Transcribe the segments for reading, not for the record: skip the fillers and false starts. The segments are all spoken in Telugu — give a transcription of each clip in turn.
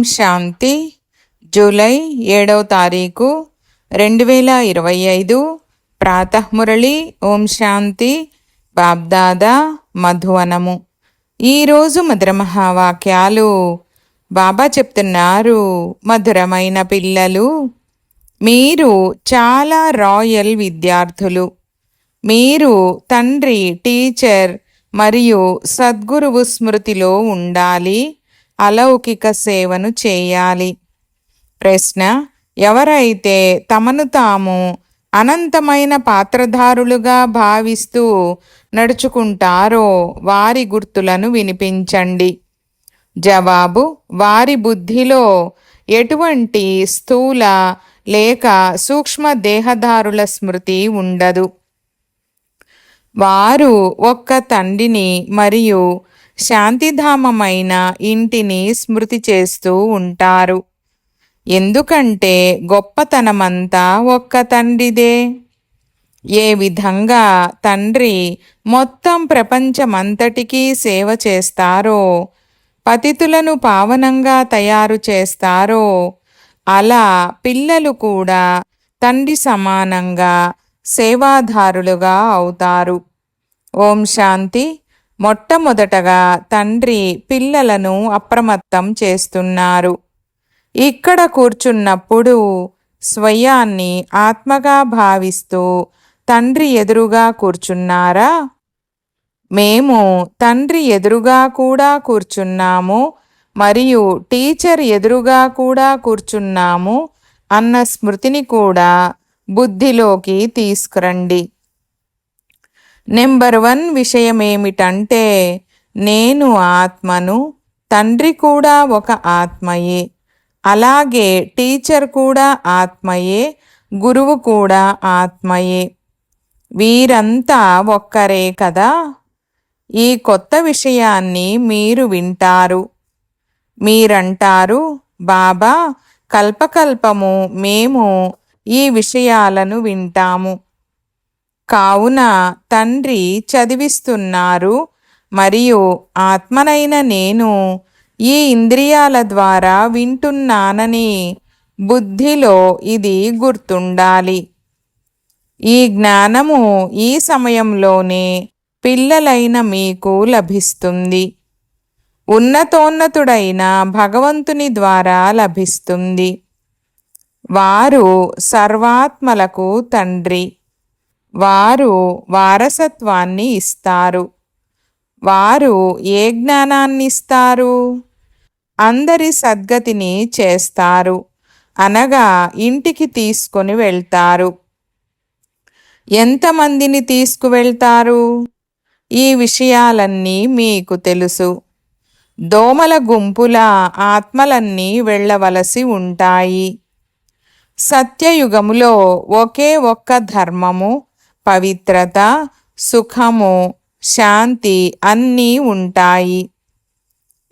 శాంతి. జూలై 7వ తారీఖు 2025 ప్రాతఃమురళి. ఓం శాంతి. బాబ్దాదా మధువనము. ఈరోజు మధుర మహావాక్యాలు. బాబా చెప్తున్నారు, మధురమైన పిల్లలు, మీరు చాలా రాయల్ విద్యార్థులు. మీరు తండ్రి, టీచర్ మరియు సద్గురువు స్మృతిలో ఉండాలి. అలౌకిక సేవను చేయాలి. ప్రశ్న: ఎవరైతే తమను తాము అనంతమైన పాత్రధారులుగా భావిస్తూ నడుచుకుంటారో వారి గుర్తులను వినిపించండి. జవాబు: వారి బుద్ధిలో ఎటువంటి స్థూల లేక సూక్ష్మ దేహదారుల స్మృతి ఉండదు. వారు ఒక్క తండ్రిని మరియు శాంతిధామమైన ఇంటిని స్మృతి చేస్తూ ఉంటారు. ఎందుకంటే గొప్పతనమంతా ఒక్క తండ్రిదే. ఏ విధంగా తండ్రి మొత్తం ప్రపంచమంతటికీ సేవ చేస్తారో, పతితులను పావనంగా తయారు చేస్తారో, అలా పిల్లలు కూడా తండ్రి సమానంగా సేవాదారులుగా అవుతారు. ఓం శాంతి. మొట్టమొదటగా తండ్రి పిల్లలను అప్రమత్తం చేస్తున్నారు. ఇక్కడ కూర్చున్నప్పుడు స్వయాన్ని ఆత్మగా భావిస్తూ తండ్రి ఎదురుగా కూర్చున్నారా? మేము తండ్రి ఎదురుగా కూడా కూర్చున్నాము మరియు టీచర్ ఎదురుగా కూడా కూర్చున్నాము అన్న స్మృతిని కూడా బుద్ధిలోకి తీసుకురండి. నెంబర్ 1 విషయం ఏమిటంటే, నేను ఆత్మను, తండ్రి కూడా ఒక ఆత్మయే, అలాగే టీచర్ కూడా ఆత్మయే, గురువు కూడా ఆత్మయే. వీరంతా ఒక్కరే కదా. ఈ కొత్త విషయాన్ని మీరు వింటారు. మీరంటారు, బాబా, కల్పకల్పము మేము ఈ విషయాలను వింటాము. కావున తండ్రి చదివిస్తున్నారు మరియు ఆత్మనైన నేను ఈ ఇంద్రియాల ద్వారా వింటున్నానని బుద్ధిలో ఇది గుర్తుండాలి. ఈ జ్ఞానము ఈ సమయంలోనే పిల్లలైన మీకు లభిస్తుంది. ఉన్నతోన్నతుడైన భగవంతుని ద్వారా లభిస్తుంది. వారు సర్వాత్మలకు తండ్రి. వారు వారసత్వాన్ని ఇస్తారు. వారు ఏ జ్ఞానాన్ని ఇస్తారు? అందరి సద్గతిని చేస్తారు, అనగా ఇంటికి తీసుకొని వెళ్తారు. ఎంతమందిని తీసుకువెళ్తారు? ఈ విషయాలన్నీ మీకు తెలుసు. దోమల గుంపుల ఆత్మలన్నీ వెళ్ళవలసి ఉంటాయి. సత్యయుగములో ఒకే ఒక్క ధర్మము, పవిత్రత, సుఖము, శాంతి అన్నీ ఉంటాయి.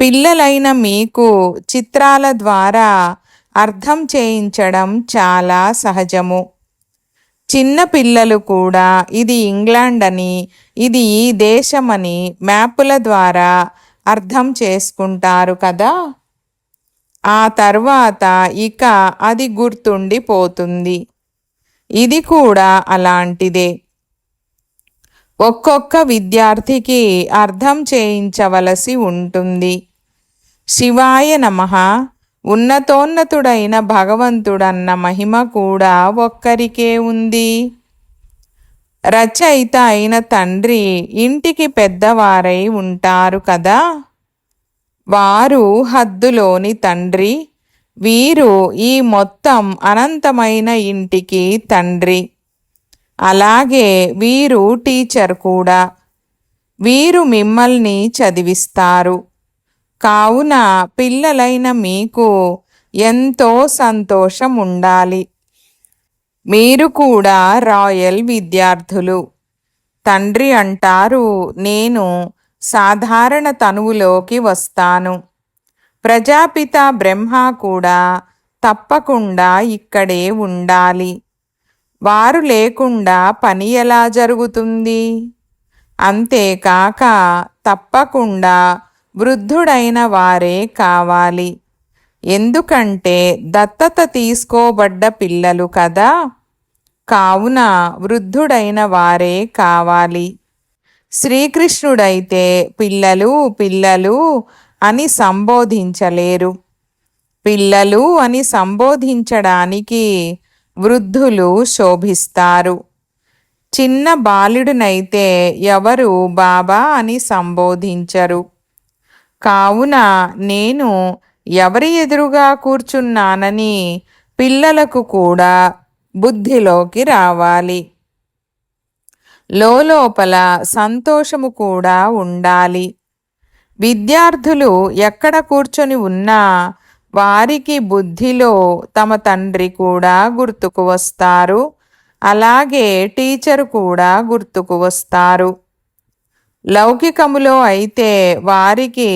పిల్లలైన మీకు చిత్రాల ద్వారా అర్థం చేయించడం చాలా సహజము. చిన్న పిల్లలు కూడా ఇది ఇంగ్లాండ్ అని, ఇది ఈ దేశమని మ్యాపుల ద్వారా అర్థం చేసుకుంటారు కదా. ఆ తర్వాత ఇక అది గుర్తుండిపోతుంది. ఇది కూడా అలాంటిదే. ఒక్కొక్క విద్యార్థికి అర్థం చేయించవలసి ఉంటుంది. శివాయ నమః. ఉన్నతోన్నతుడైన భగవంతుడన్న మహిమ కూడా ఒక్కరికే ఉంది. రచయిత అయిన తండ్రి ఇంటికి పెద్దవారై ఉంటారు కదా. వారు హద్దులోని తండ్రి. వీరు ఈ మొత్తం అనంతమైన ఇంటికి తండ్రి. అలాగే వీరు టీచర్ కూడా. వీరు మిమ్మల్ని చదివిస్తారు. కావున పిల్లలైన మీకు ఎంతో సంతోషం ఉండాలి. మీరు కూడా రాయల్ విద్యార్థులు. తండ్రి అంటారు, నేను సాధారణ తనువులోకి వస్తాను. ప్రజాపిత బ్రహ్మ కూడా తప్పకుండా ఇక్కడే ఉండాలి. వారు లేకుండా పని ఎలా జరుగుతుంది? అంతేకాక తప్పకుండా వృద్ధుడైన వారే కావాలి. ఎందుకంటే దత్తత తీసుకోబడ్డ పిల్లలు కదా. కావున వృద్ధుడైన వారే కావాలి. శ్రీకృష్ణుడైతే పిల్లలు పిల్లలు అని సంబోధించలేరు. పిల్లలు అని సంబోధించడానికి వృద్ధులు శోభిస్తారు. చిన్న బాలుడినైతే ఎవరు బాబా అని సంబోధించరు. కావున నేను ఎవరి ఎదురుగా కూర్చున్నానని పిల్లలకు కూడా బుద్ధిలోకి రావాలి. లోపల సంతోషము కూడా ఉండాలి. విద్యార్థులు ఎక్కడ కూర్చొని ఉన్నా వారికి బుద్ధిలో తమ తండ్రి కూడా గుర్తుకు వస్తారు. అలాగే టీచర్ కూడా గుర్తుకు వస్తారు. లౌకికములో అయితే వారికి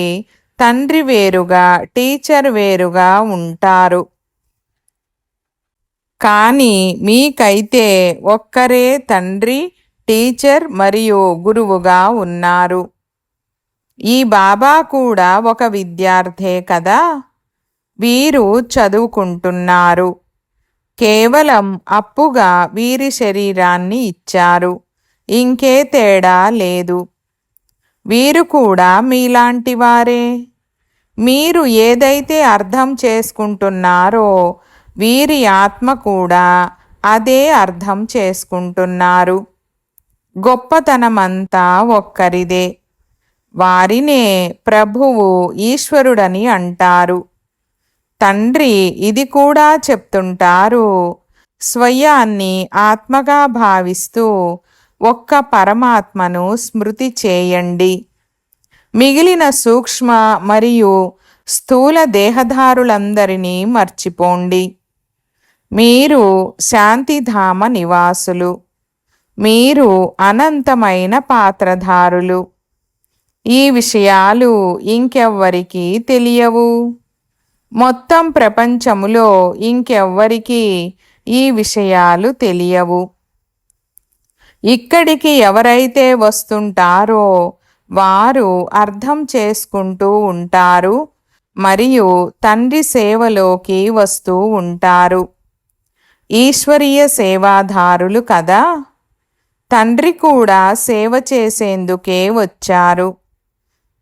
తండ్రి వేరుగా టీచర్ వేరుగా ఉంటారు. కానీ మీకైతే ఒక్కరే తండ్రి, టీచర్ మరియు గురువుగా ఉన్నారు. ఈ బాబా కూడా ఒక విద్యార్థే కదా. వీరు చదువుకుంటున్నారు. కేవలం అప్పుగా వీరి శరీరాన్ని ఇచ్చారు. ఇంకే తేడా లేదు. వీరు కూడా మీలాంటి వారే. మీరు ఏదైతే అర్థం చేసుకుంటున్నారో వీరి ఆత్మ కూడా అదే అర్థం చేసుకుంటున్నారు. గొప్పతనమంతా ఒక్కరిదే. వారినే ప్రభువు ఈశ్వరుడని అంటారు. తండ్రి ఇది కూడా చెప్తుంటారు. స్వయాన్ని ఆత్మగా భావిస్తూ ఒక్క పరమాత్మను స్మృతి చేయండి. మిగిలిన సూక్ష్మ మరియు స్థూల దేహధారులందరినీ మర్చిపోండి. మీరు శాంతిధామ నివాసులు. మీరు అనంతమైన పాత్రధారులు. ఈ విషయాలు ఇంకెవ్వరికీ తెలియవు. మొత్తం ప్రపంచములో ఇంకెవ్వరికీ ఈ విషయాలు తెలియవు. ఇక్కడికి ఎవరైతే వస్తుంటారో వారు అర్థం చేసుకుంటూ ఉంటారు మరియు తండ్రి సేవలోకి వస్తూ ఉంటారు. ఈశ్వరీయ సేవాదారులు కదా. తండ్రి కూడా సేవ చేసేందుకే వచ్చారు.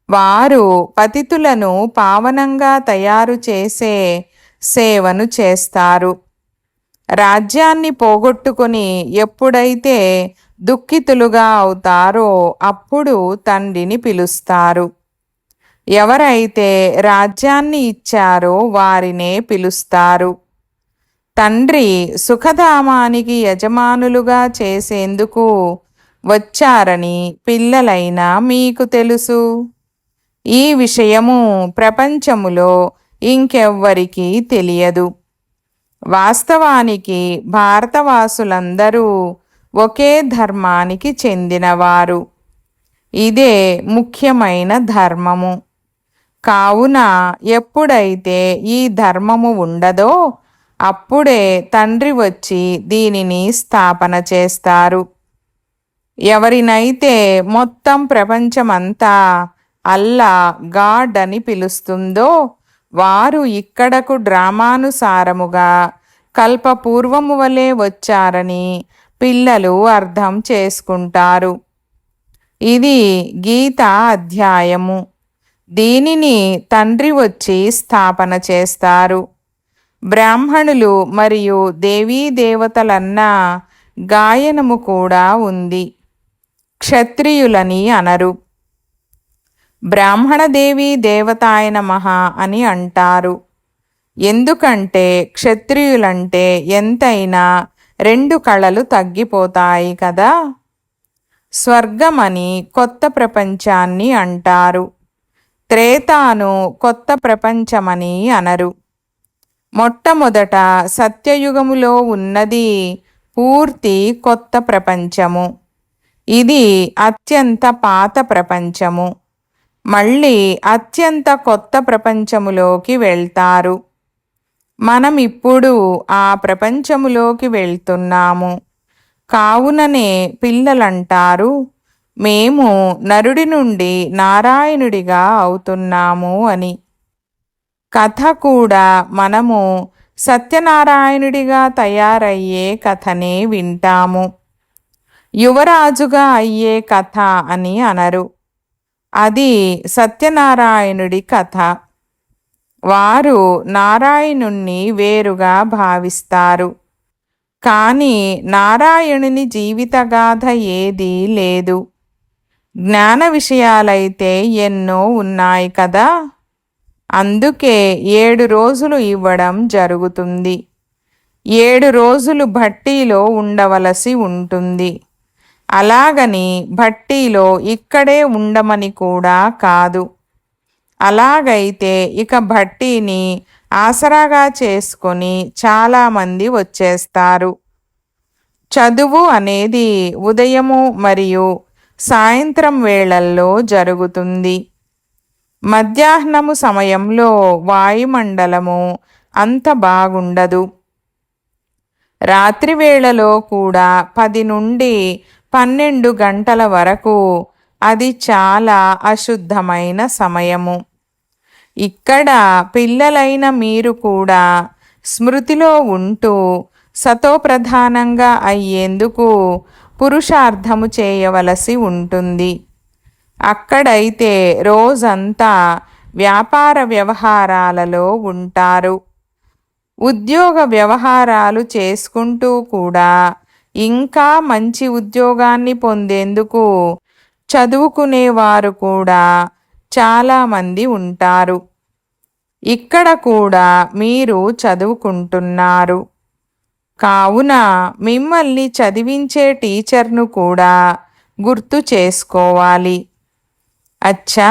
వారు పతితులను పావనంగా తయారు చేసే సేవను చేస్తారు. రాజ్యాన్ని పోగొట్టుకొని ఎప్పుడైతే దుఃఖితులుగా అవుతారో అప్పుడు తండ్రిని పిలుస్తారు. ఎవరైతే రాజ్యాన్ని ఇచ్చారో వారినే పిలుస్తారు. తండ్రి సుఖధామానికి యజమానులుగా చేసేందుకు వచ్చారని పిల్లలైనా మీకు తెలుసు. ఈ విషయము ప్రపంచములో ఇంకెవ్వరికీ తెలియదు. వాస్తవానికి భారతవాసులందరూ ఒకే ధర్మానికి చెందినవారు. ఇదే ముఖ్యమైన ధర్మము. కావున ఎప్పుడైతే ఈ ధర్మము ఉండదో అప్పుడే తండ్రి వచ్చి దీనిని స్థాపన చేస్తారు. ఎవరినైతే మొత్తం ప్రపంచమంతా అల్లా గాడ్ అని పిలుస్తుందో వారు ఇక్కడకు డ్రామానుసారముగా కల్పపూర్వము వలె వచ్చారని పిల్లలు అర్థం చేసుకుంటారు. ఇది గీతా అధ్యాయము. దీనిని తండ్రి వచ్చి స్థాపన చేస్తారు. బ్రాహ్మణులు మరియు దేవీ దేవతలన్న గాయనము కూడా ఉంది. క్షత్రియులని అనరు. బ్రాహ్మణదేవి దేవతాయ నమః అని అంటారు. ఎందుకంటే క్షత్రియులంటే ఎంతైనా 2 కళలు తగ్గిపోతాయి కదా. స్వర్గమని కొత్త ప్రపంచాన్ని అంటారు. త్రేతాను కొత్త ప్రపంచమని అనరు. మొట్టమొదట సత్యయుగములో ఉన్నది పూర్తి కొత్త ప్రపంచము. ఇది అత్యంత పాత ప్రపంచము. మళ్ళీ అత్యంత కొత్త ప్రపంచములోకి వెళ్తారు. మనం ఇప్పుడు ఆ ప్రపంచములోకి వెళ్తున్నాము. కావుననే పిల్లలంటారు, మేము నరుడి నుండి నారాయణుడిగా అవుతున్నాము అని. కథ కూడా మనము సత్యనారాయణుడిగా తయారయ్యే కథనే వింటాము. యువరాజుగా అయ్యే కథ అని అనరు. అది సత్యనారాయణుడి కథ. వారు నారాయణుణ్ణి వేరుగా భావిస్తారు. కానీ నారాయణుని జీవితగాథ ఏదీ లేదు. జ్ఞాన విషయాలైతే ఎన్నో ఉన్నాయి కదా. అందుకే 7 రోజులు ఇవ్వడం జరుగుతుంది. 7 రోజులు భట్టీలో ఉండవలసి ఉంటుంది. అలాగని భట్టీలో ఇక్కడే ఉండమని కూడా కాదు. అలాగైతే ఇక భట్టీని ఆసరాగా చేసుకొని చాలామంది వచ్చేస్తారు. చదువు అనేది ఉదయము మరియు సాయంత్రం వేళల్లో జరుగుతుంది. మధ్యాహ్నము సమయంలో వాయుమండలము అంత బాగుండదు. రాత్రి వేళలో కూడా 10 నుండి 12 గంటల వరకు అది చాలా అశుద్ధమైన సమయము. ఇక్కడ పిల్లలైన మీరు కూడా స్మృతిలో ఉంటూ సతోప్రధానంగా అయ్యేందుకు పురుషార్థము చేయవలసి ఉంటుంది. అక్కడైతే రోజంతా వ్యాపార వ్యవహారాలలో ఉంటారు. ఉద్యోగ వ్యవహారాలు చేసుకుంటూ కూడా ఇంకా మంచి ఉద్యోగాన్ని పొందేందుకు చదువుకునేవారు కూడా చాలామంది ఉంటారు. ఇక్కడ కూడా మీరు చదువుకుంటున్నారు. కావున మిమ్మల్ని చదివించే టీచర్ను కూడా గుర్తు చేసుకోవాలి. అచ్చా,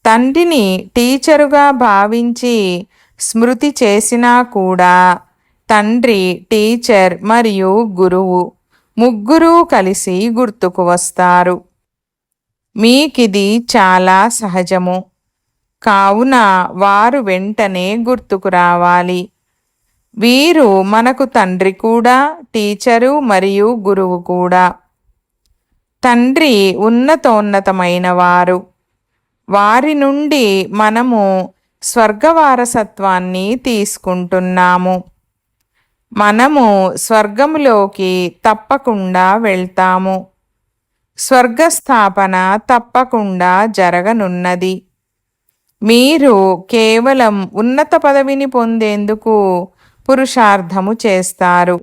తండ్రిని టీచరుగా భావించి స్మృతి చేసినా కూడా తండ్రి, టీచర్ మరియు గురువు ముగ్గురూ కలిసి గుర్తుకు వస్తారు. మీకిది చాలా సహజము. కావున వారు వెంటనే గుర్తుకు రావాలి. వీరు మనకు తండ్రి కూడా, టీచరు మరియు గురువు కూడా. తండ్రి ఉన్నతోన్నతమైన వారు. వారి నుండి మనము స్వర్గవారసత్వాన్ని తీసుకుంటున్నాము. మనము స్వర్గములోకి తప్పకుండా వెళ్తాము. స్వర్గస్థాపన తప్పకుండా జరగనున్నది. మీరు కేవలం ఉన్నత పదవిని పొందేందుకు పురుషార్థము చేస్తారు.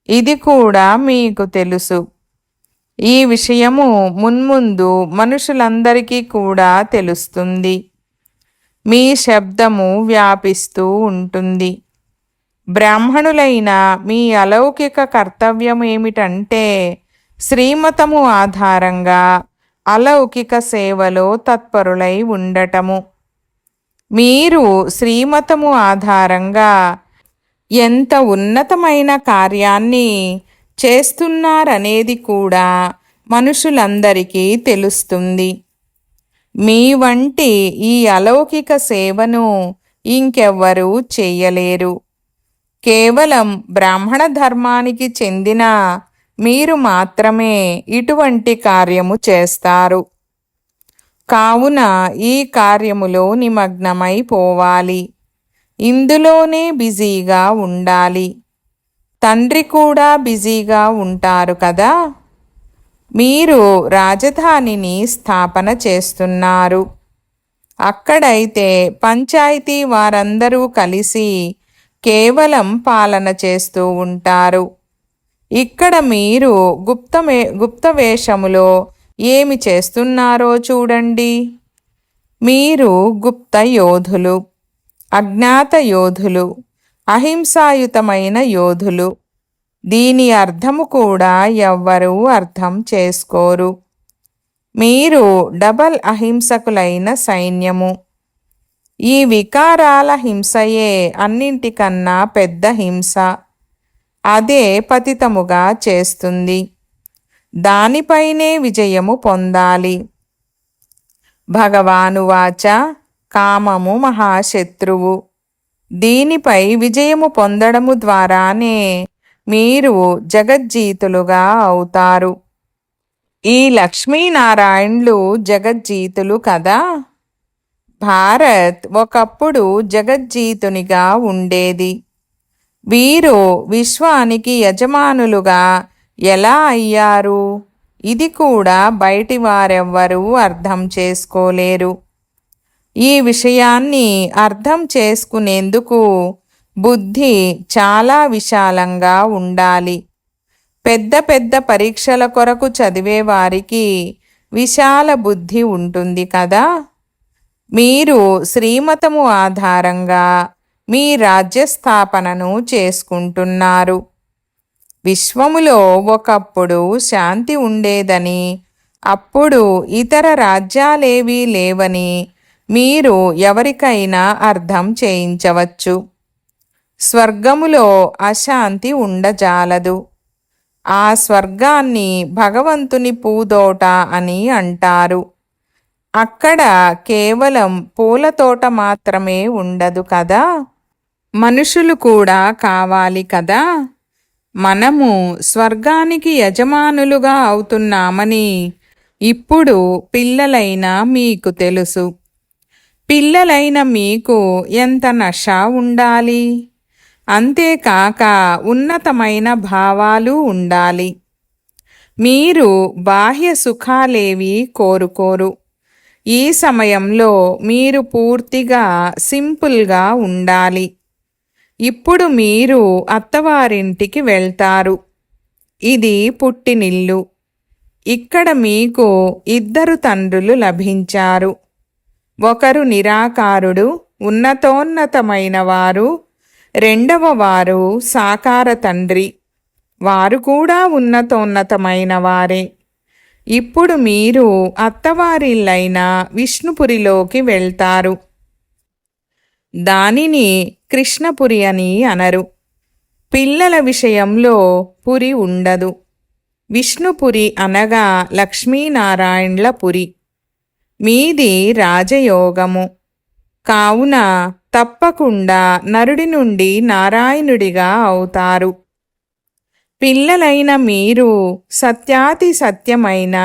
ఇది కూడా మీకు తెలుసు. ఈ విషయము మున్ముందు మనుషులందరికీ కూడా తెలుస్తుంది. మీ శబ్దము వ్యాపిస్తూ ఉంటుంది. బ్రాహ్మణులైన మీ అలౌకిక కర్తవ్యం ఏమిటంటే శ్రీమతము ఆధారంగా అలౌకిక సేవలో తత్పరులై ఉండటము. మీరు శ్రీమతము ఆధారంగా ఎంత ఉన్నతమైన కార్యాన్ని చేస్తున్నారనేది కూడా మనుషులందరికీ తెలుస్తుంది. మీ వంటి ఈ అలౌకిక సేవను ఇంకెవ్వరూ చెయ్యలేరు. కేవలం బ్రాహ్మణ ధర్మానికి చెందిన మీరు మాత్రమే ఇటువంటి కార్యము చేస్తారు. కావున ఈ కార్యములో నిమగ్నమైపోవాలి. ఇందులోనే బిజీగా ఉండాలి. తండ్రి కూడా బిజీగా ఉంటారు కదా. మీరు రాజధానిని స్థాపన చేస్తున్నారు. అక్కడైతే పంచాయతీ వారందరూ కలిసి కేవలం పాలన చేస్తూ ఉంటారు. ఇక్కడ మీరు గుప్తవేషములో ఏమి చేస్తున్నారో చూడండి. మీరు గుప్త యోధులు, అజ్ఞాత యోధులు, అహింసాయుతమైన యోధులు. దీని అర్థము కూడా ఎవ్వరూ అర్థం చేసుకోరు. మీరు డబల్ అహింసకులైన సైన్యము. ఈ వికారాల హింసయే అన్నింటికన్నా పెద్ద హింస. అదే పతితముగా చేస్తుంది. దానిపైనే విజయము పొందాలి. భగవానువాచ కామము మహాశత్రువు. దీనిపై విజయము పొందడము ద్వారానే మీరు జగజ్జీతులుగా అవుతారు. ఈ లక్ష్మీనారాయణులు జగజ్జీతులు కదా. భారత్ ఒకప్పుడు జగజ్జీతునిగా ఉండేది. వీరు విశ్వానికి యజమానులుగా ఎలా అయ్యారు? ఇది కూడా బయటి వారెవ్వరూ అర్థం చేసుకోలేరు. ఈ విషయాన్ని అర్థం చేసుకునేందుకు బుద్ధి చాలా విశాలంగా ఉండాలి. పెద్ద పెద్ద పరీక్షల కొరకు చదివేవారికి విశాల బుద్ధి ఉంటుంది కదా. మీరు శ్రీమతము ఆధారంగా మీ రాజ్యస్థాపనను చేసుకుంటున్నారు. విశ్వములో ఒకప్పుడు శాంతి ఉండేదని, అప్పుడు ఇతర రాజ్యాలేవీ లేవని మీరు ఎవరికైనా అర్థం చేయించవచ్చు. స్వర్గములో అశాంతి ఉండజాలదు. ఆ స్వర్గాన్ని భగవంతుని పూదోట అని అంటారు. అక్కడ కేవలం పూలతోట మాత్రమే ఉండదు కదా, మనుషులు కూడా కావాలి కదా. మనము స్వర్గానికి యజమానులుగా అవుతున్నామని ఇప్పుడు పిల్లలైన మీకు తెలుసు. పిల్లలైన మీకు ఎంత నష ఉండాలి. అంతేకాక ఉన్నతమైన భావాలు ఉండాలి. మీరు బాహ్య సుఖాలేవి కోరుకోరు. ఈ సమయంలో మీరు పూర్తిగా సింపుల్గా ఉండాలి. ఇప్పుడు మీరు అత్తవారింటికి వెళ్తారు. ఇది పుట్టినిల్లు. ఇక్కడ మీకు 2 తండ్రులు లభించారు. ఒకరు నిరాకారుడు, ఉన్నతోన్నతమైన వారు. రెండవ వారు సాకార తండ్రి, వారు కూడా ఉన్నతోన్నతమైన వారే. ఇప్పుడు మీరు అత్తవారిల్లైన విష్ణుపురిలోకి వెళ్తారు. దానిని కృష్ణపురి అని అనరు. పిల్లల విషయంలో పురి ఉండదు. విష్ణుపురి అనగా లక్ష్మీనారాయణ్ల పురి. మీది రాజయోగము. కావున తప్పకుండా నరుడి నుండి నారాయణుడిగా అవుతారు. పిల్లలైన మీరు సత్యాతి సత్యమైన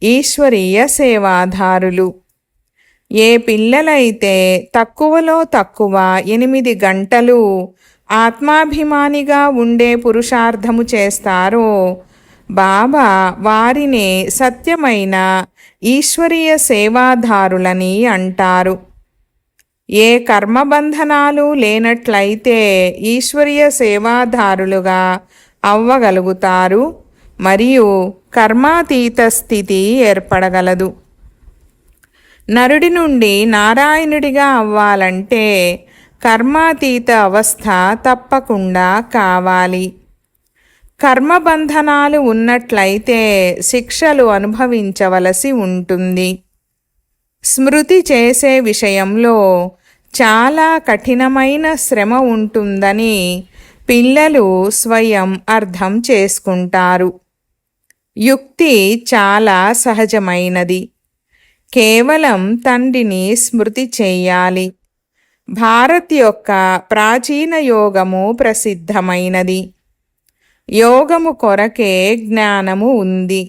ఈశ్వరీయ సేవాధారులు. ఏ పిల్లలైతే తక్కువలో తక్కువ 8 గంటలు ఆత్మాభిమానిగా ఉండే పురుషార్థము చేస్తారో బాబా వారినే సత్యమైన ఈశ్వరీయ సేవాధారులని అంటారు. ఏ కర్మబంధనాలు లేనట్లయితే ఈశ్వరీయ సేవాధారులుగా అవ్వగలుగుతారు మరియు కర్మాతీత స్థితి ఏర్పడగలదు. నరుడి నుండి నారాయణుడిగా అవ్వాలంటే కర్మాతీత అవస్థ తప్పకుండా కావాలి. కర్మబంధనాలు ఉన్నట్లయితే శిక్షలు అనుభవించవలసి ఉంటుంది. స్మృతి చేసే విషయంలో చాలా కఠినమైన శ్రమ ఉంటుందని పిల్లలు స్వయం అర్థం చేసుకుంటారు. యుక్తి చాలా సహజమైనది. కేవలం తండ్రిని స్మృతి చేయాలి. భారత్ యొక్క ప్రాచీన యోగము ప్రసిద్ధమైనది. యోగము కొరకే జ్ఞానము ఉంది.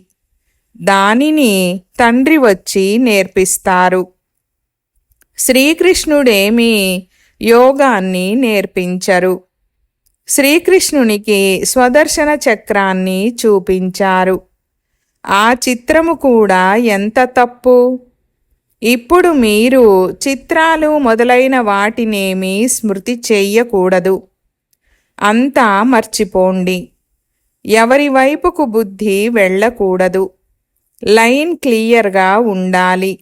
దానిని తండ్రి వచ్చి నేర్పిస్తారు. శ్రీకృష్ణుడేమీ యోగాన్ని నేర్పించరు. శ్రీకృష్ణునికి స్వదర్శన చక్రాన్ని చూపించారు. ఆ చిత్రము కూడా ఎంత తప్పు. ఇప్పుడు మీరు చిత్రాలు మొదలైన వాటినేమీ స్మృతి చెయ్యకూడదు. అంతా మర్చిపోండి. ఎవరి వైపుకు బుద్ధి వెళ్ళకూడదు. లైన్ క్లియర్గా ఉండాలి.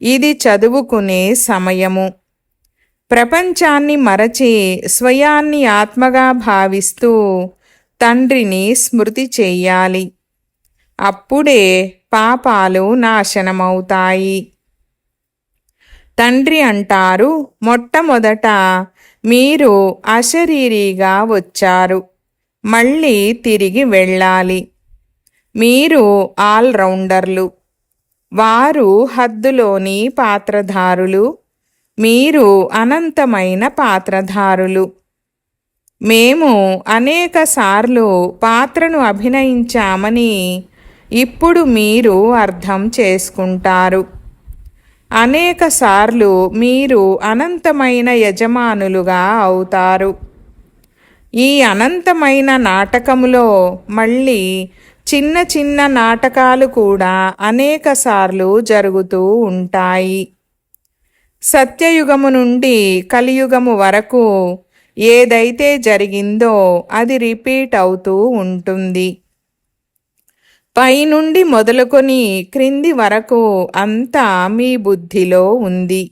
ఇది చదువుకునే సమయము. ప్రపంచాన్ని మరచి స్వయాన్ని ఆత్మగా భావిస్తూ తండ్రిని స్మృతి చెయ్యాలి. అప్పుడే పాపాలు నాశనమవుతాయి. తండ్రి అంటారు, మొట్టమొదట మీరు అశరీరిగా వచ్చారు, మళ్ళీ తిరిగి వెళ్ళాలి. మీరు ఆల్రౌండర్లు. వారు హద్దులోని పాత్రధారులు. మీరు అనంతమైన పాత్రధారులు. మేము అనేకసార్లు పాత్రను అభినయించామని ఇప్పుడు మీరు అర్థం చేసుకుంటారు. అనేకసార్లు మీరు అనంతమైన యజమానులుగా అవుతారు. ఈ అనంతమైన నాటకములో మళ్ళీ చిన్న చిన్న నాటకాలు కూడా అనేకసార్లు జరుగుతూ ఉంటాయి. సత్యయుగము నుండి కలియుగము వరకు ఏదైతే జరిగిందో అది రిపీట్ అవుతూ ఉంటుంది. పైనుండి మొదలుకొని క్రింది వరకు అంతా మీ బుద్ధిలో ఉంది.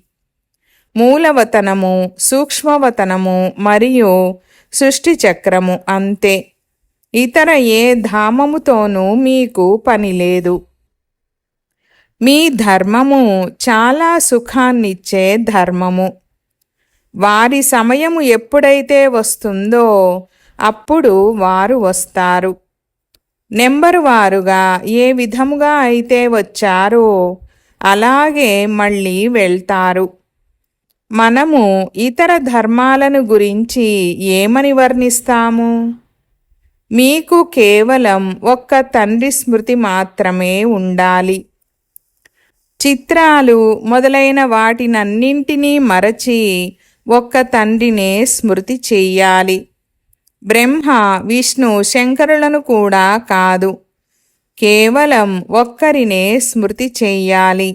మూలవతనము, సూక్ష్మవతనము మరియు సృష్టి చక్రము అంతే. ఇతర ఏ ధామముతోనూ మీకు పని లేదు. మీ ధర్మము చాలా సుఖాన్నిచ్చే ధర్మము. వారి సమయము ఎప్పుడైతే వస్తుందో అప్పుడు వారు వస్తారు. నెంబరు వారుగా ఏ విధముగా అయితే వచ్చారో అలాగే మళ్ళీ వెళ్తారు. మనము ఇతర ధర్మాలను గురించి ఏమని వర్ణిస్తాము? మీకు కేవలం ఒక్క తండ్రి స్మృతి మాత్రమే ఉండాలి. చిత్రాలు మొదలైన వాటినన్నింటినీ మరచి ఒక్క తండ్రినే స్మృతి చెయ్యాలి. బ్రహ్మ, విష్ణు, శంకరులను కూడా కాదు, కేవలం ఒక్కరినే స్మృతి చెయ్యాలి.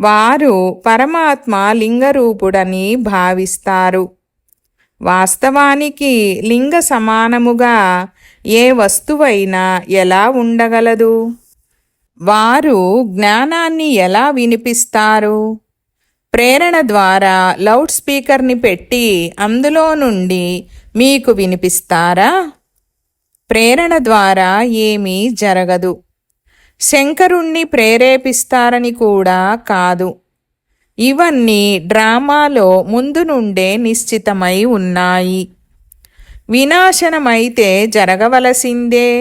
వారు పరమాత్మ లింగరూపుడని భావిస్తారు. వాస్తవానికి లింగ సమానముగా ఏ వస్తువైనా ఎలా ఉండగలదు? వారు జ్ఞానాన్ని ఎలా వినిపిస్తారు? ప్రేరణ ద్వారా లౌడ్ స్పీకర్ని పెట్టి అందులో నుండి మీకు వినిపిస్తారా? ప్రేరణ ద్వారా ఏమీ జరగదు. శంకరుణ్ణి ప్రేరేపిస్తారని కూడా కాదు. ఇవన్నీ డ్రామాలో ముందు నుండే నిశ్చితమై ఉన్నాయి. వినాశనమైతే జరగవలసిందే.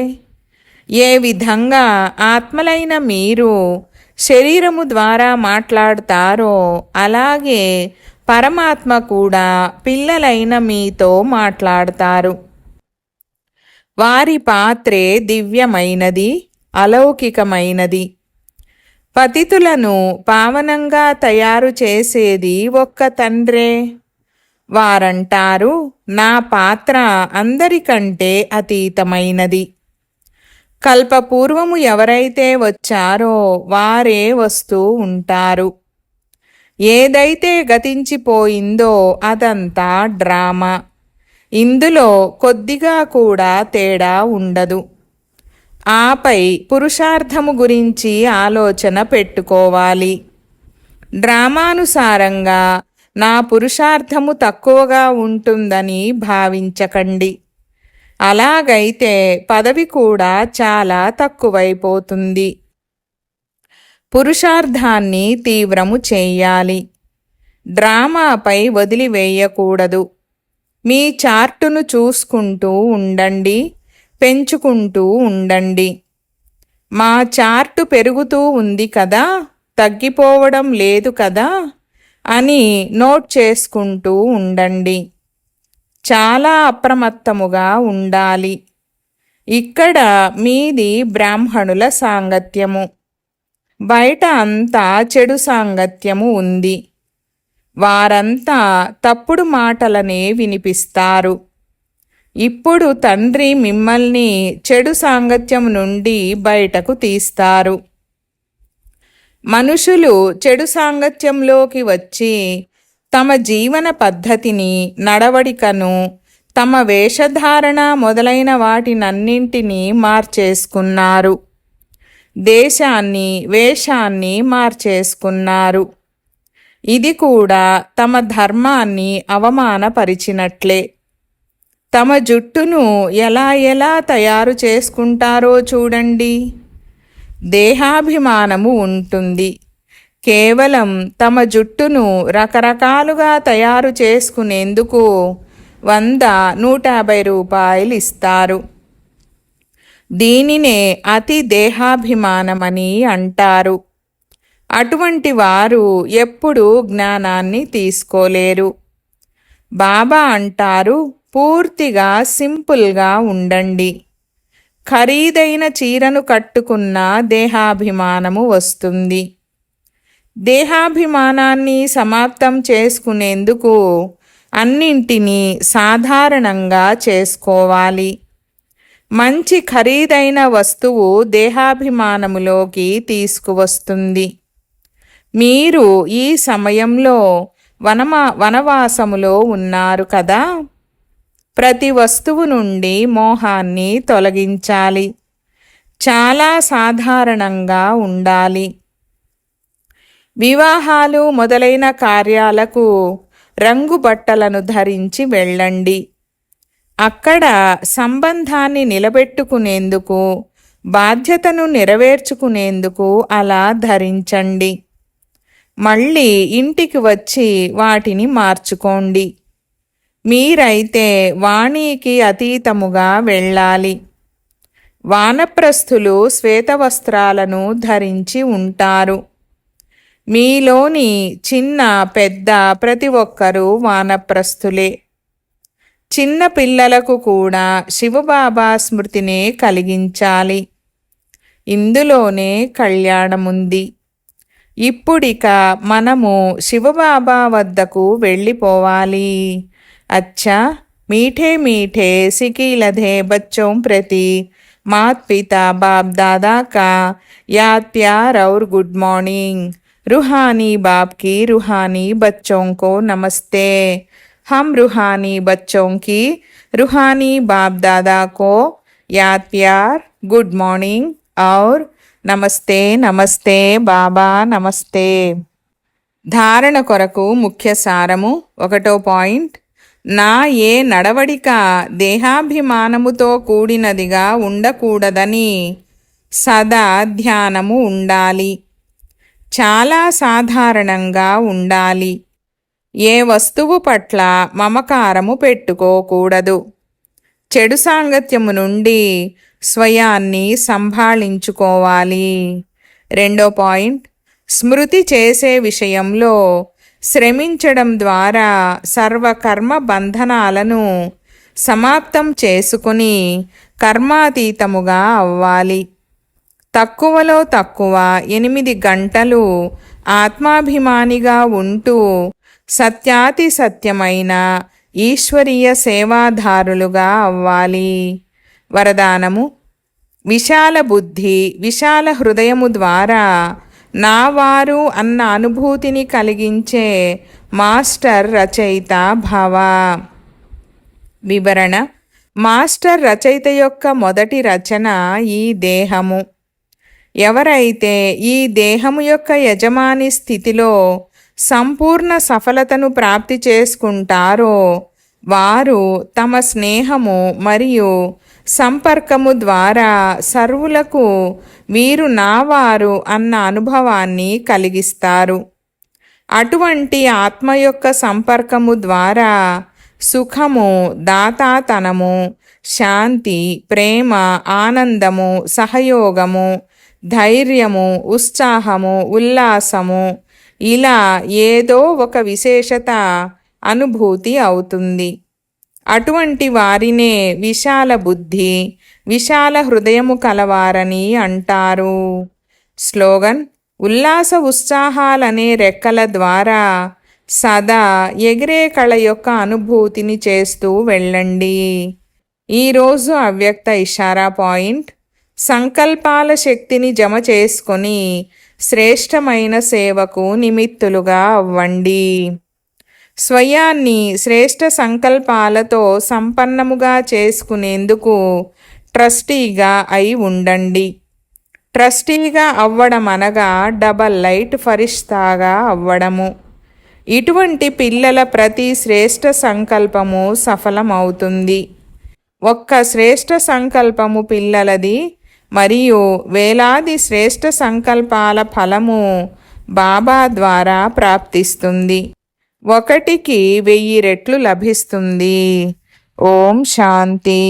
ఏ విధంగా ఆత్మలైన మీరు శరీరము ద్వారా మాట్లాడతారో అలాగే పరమాత్మ కూడా పిల్లలైన మీతో మాట్లాడతారు. వారి పాత్రే దివ్యమైనది, అలౌకికమైనది. పతితులను పావనంగా తయారు చేసేది ఒక్క తండ్రే. వారంటారు, నా పాత్ర అందరికంటే అతీతమైనది. కల్పపూర్వము ఎవరైతే వచ్చారో వారే వస్తూ ఉంటారు. ఏదైతే గతించిపోయిందో అదంతా డ్రామా. ఇందులో కొద్దిగా కూడా తేడా ఉండదు. ఆపై పురుషార్థము గురించి ఆలోచన పెట్టుకోవాలి. డ్రామానుసారంగా నా పురుషార్థము తక్కువగా ఉంటుందని భావించకండి. అలాగైతే పదవి కూడా చాలా తక్కువైపోతుంది. పురుషార్థాన్ని తీవ్రము చేయాలి. డ్రామాపై వదిలివేయకూడదు. మీ చార్టును చూసుకుంటూ ఉండండి, పెంచుకుంటూ ఉండండి. మా చార్టు పెరుగుతూ ఉంది కదా, తగ్గిపోవడం లేదు కదా అని నోట్ చేసుకుంటూ ఉండండి. చాలా అప్రమత్తముగా ఉండాలి. ఇక్కడ మీది బ్రాహ్మణుల సాంగత్యము, బయట అంతా చెడు సాంగత్యము ఉంది. వారంతా తప్పుడు మాటలనే వినిపిస్తారు. ఇప్పుడు తండ్రి మిమ్మల్ని చెడు సాంగత్యం నుండి బయటకు తీస్తారు. మనుషులు చెడు సాంగత్యంలోకి వచ్చి తమ జీవన పద్ధతిని, నడవడికను, తమ వేషధారణ మొదలైన వాటినన్నింటినీ మార్చేసుకున్నారు. దేశాన్ని, వేషాన్ని మార్చేసుకున్నారు. ఇది కూడా తమ ధర్మాన్ని అవమానపరిచినట్లే. తమ జుట్టును ఎలా ఎలా తయారు చేసుకుంటారో చూడండి. దేహాభిమానము ఉంటుంది. కేవలం తమ జుట్టును రకరకాలుగా తయారు చేసుకునేందుకు 100-150 రూపాయలు ఇస్తారు. దీనినే అతి దేహాభిమానమని అంటారు. అటువంటి వారు ఎప్పుడూ జ్ఞానాన్ని తీసుకోలేరు. బాబా అంటారు, పూర్తిగా సింపుల్గా ఉండండి. ఖరీదైన చీరను కట్టుకున్న దేహాభిమానము వస్తుంది. దేహాభిమానాన్ని సమాప్తం చేసుకునేందుకు అన్నింటినీ సాధారణంగా చేసుకోవాలి. మంచి ఖరీదైన వస్తువు దేహాభిమానములోకి తీసుకువస్తుంది. మీరు ఈ సమయంలో వనవాసములో ఉన్నారు కదా. ప్రతి వస్తువు నుండి మోహాన్ని తొలగించాలి. చాలా సాధారణంగా ఉండాలి. వివాహాలు మొదలైన కార్యాలకు రంగు బట్టలను ధరించి వెళ్ళండి. అక్కడ సంబంధాన్ని నిలబెట్టుకునేందుకు, బాధ్యతను నెరవేర్చుకునేందుకు అలా ధరించండి. మళ్ళీ ఇంటికి వచ్చి వాటిని మార్చుకోండి. మీరైతే వాణికి అతీతముగా వెళ్ళాలి. వానప్రస్థులు శ్వేతవస్త్రాలను ధరించి ఉంటారు. మీలోని చిన్న పెద్ద ప్రతి ఒక్కరూ వానప్రస్థులే. చిన్న పిల్లలకు కూడా శివబాబా స్మృతినే కలిగించాలి. ఇందులోనే కళ్యాణముంది. ఇప్పుడిక మనము శివబాబా వద్దకు వెళ్ళిపోవాలి. అచ్చా మీఠే మీఠే సికీలధే బచ్చోం ప్రతి मात पिता बाप दादा का याद प्यार और गुड मॉर्निंग। रूहानी बाप की रूहानी बच्चों को नमस्ते। हम रूहानी बच्चों की रूहानी बाप दादा को याद प्यार गुड मॉर्निंग और నమస్తే నమస్తే బాబా నమస్తే. ధారణ కొరకు ముఖ్య సారము. 1వ పాయింట్. నా ఏ నడవడిక దేహాభిమానముతో కూడినదిగా ఉండకూడదని సదా ధ్యానము ఉండాలి. చాలా సాధారణంగా ఉండాలి. ఏ వస్తువు పట్ల మమకారము పెట్టుకోకూడదు. చెడు సాంగత్యము నుండి స్వయాన్ని సంభాళించుకోవాలి. 2వ పాయింట్. స్మృతి చేసే విషయంలో శ్రమించడం ద్వారా సర్వకర్మ బంధనాలను సమాప్తం చేసుకుని కర్మాతీతముగా అవ్వాలి. తక్కువలో తక్కువ 8 గంటలు ఆత్మాభిమానిగా ఉంటూ సత్యాతి సత్యమైన ఈశ్వరీయ సేవాదారులుగా అవ్వాలి. వరదానము. విశాల బుద్ధి విశాల హృదయము ద్వారా నా వారు అన్న అనుభూతిని కలిగించే మాస్టర్ రచయిత భవ. వివరణ. మాస్టర్ రచయిత యొక్క మొదటి రచన ఈ దేహము. ఎవరైతే ఈ దేహము యొక్క యజమాని స్థితిలో సంపూర్ణ సఫలతను ప్రాప్తి చేసుకుంటారో వారు తమ స్నేహము మరియు సంపర్కము ద్వారా సర్వులకు వీరు నావారు అన్న అనుభవాన్ని కలిగిస్తారు. అటువంటి ఆత్మ యొక్క సంపర్కము ద్వారా సుఖము, దాతాతనము, శాంతి, ప్రేమ, ఆనందము, సహయోగము, ధైర్యము, ఉత్సాహము, ఉల్లాసము ఇలా ఏదో ఒక విశేషత అనుభూతి అవుతుంది. అటువంటి వారినే విశాల బుద్ధి విశాల హృదయము కలవారని అంటారు. స్లోగన్. ఉల్లాస ఉత్సాహాలనే రెక్కల ద్వారా సదా ఎగిరే కళ యొక్క అనుభూతిని చేస్తూ వెళ్ళండి. ఈరోజు అవ్యక్త ఇషారా పాయింట్. సంకల్పాల శక్తిని జమ చేసుకొని శ్రేష్టమైన సేవకు నిమిత్తులుగా అవ్వండి. స్వయాన్ని శ్రేష్ట సంకల్పాలతో సంపన్నముగా చేసుకునేందుకు ట్రస్టీగా అయి ఉండండి. ట్రస్టీగా అవ్వడం అనగా డబల్ లైట్ ఫరిష్తాగా అవ్వడము. ఇటువంటి పిల్లల ప్రతి శ్రేష్ట సంకల్పము సఫలమవుతుంది. ఒక్క శ్రేష్ట సంకల్పము పిల్లలది మరియు వేలాది శ్రేష్ట సంకల్పాల ఫలము బాబా ద్వారా ప్రాప్తిస్తుంది. 1కి 1000 రెట్లు లభిస్తుంది. ఓం శాంతి.